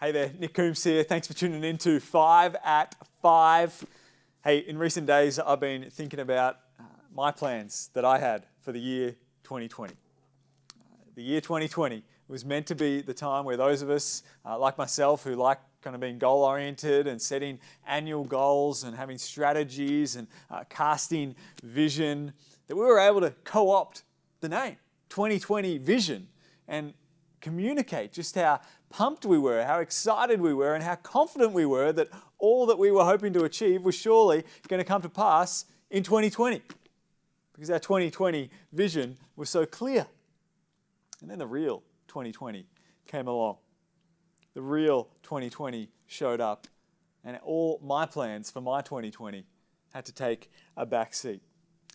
Hey there, Nick Coombs here. Thanks for tuning in to 5 at 5. Hey, in recent days, I've been thinking about my plans that I had for the year 2020. The year 2020 was meant to be the time where those of us, like myself, who like kind of being goal-oriented and setting annual goals and having strategies and casting vision, that we were able to co-opt the name 2020 Vision and communicate just how pumped we were, how excited we were, and how confident we were that all that we were hoping to achieve was surely going to come to pass in 2020. Because our 2020 vision was so clear. And then the real 2020 came along. The real 2020 showed up, and all my plans for my 2020 had to take a back seat.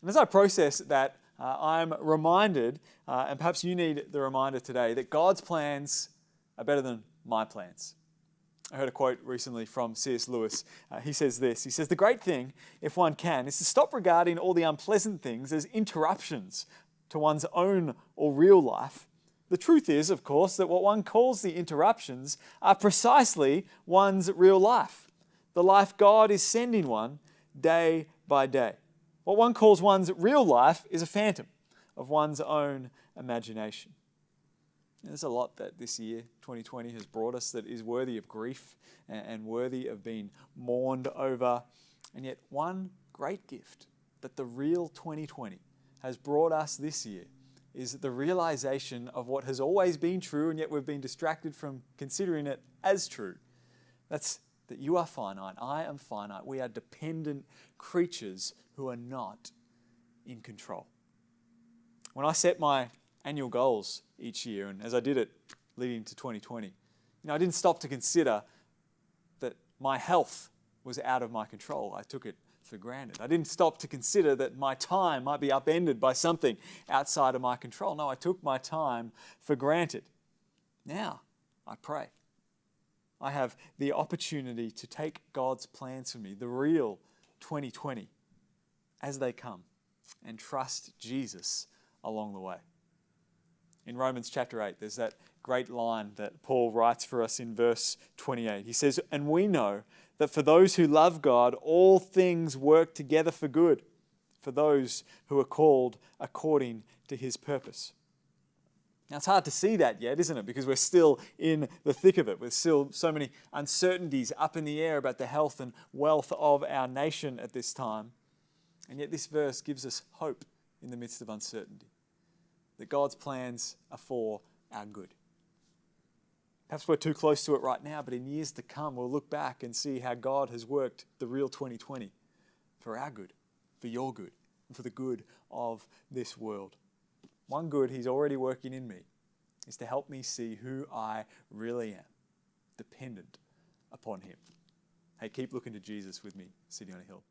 And as I process that, I'm reminded, and perhaps you need the reminder today, that God's plans are better than my plans. I heard a quote recently from C.S. Lewis. He says this, he says, "The great thing, if one can, is to stop regarding all the unpleasant things as interruptions to one's own or real life. The truth is, of course, that what one calls the interruptions are precisely one's real life, the life God is sending one day by day. What one calls one's real life is a phantom of one's own imagination." There's a lot that this year, 2020, has brought us that is worthy of grief and worthy of being mourned over. And yet one great gift that the real 2020 has brought us this year is the realization of what has always been true, and yet we've been distracted from considering it as true. That's that you are finite, I am finite. We are dependent creatures who are not in control. When I set my annual goals each year, and as I did it leading to 2020, I didn't stop to consider that my health was out of my control. I took it for granted. I didn't stop to consider that my time might be upended by something outside of my control. No, I took my time for granted. Now, I pray. I have the opportunity to take God's plans for me, the real 2020, as they come, and trust Jesus along the way. In Romans chapter 8, there's that great line that Paul writes for us in verse 28. He says, "And we know that for those who love God, all things work together for good, for those who are called according to his purpose." Now, it's hard to see that yet, isn't it? Because we're still in the thick of it. There's still so many uncertainties up in the air about the health and wealth of our nation at this time. And yet this verse gives us hope in the midst of uncertainty, that God's plans are for our good. Perhaps we're too close to it right now, but in years to come, we'll look back and see how God has worked the real 2020 for our good, for your good, and for the good of this world. One good he's already working in me is to help me see who I really am, dependent upon him. Hey, keep looking to Jesus with me, sitting on a hill.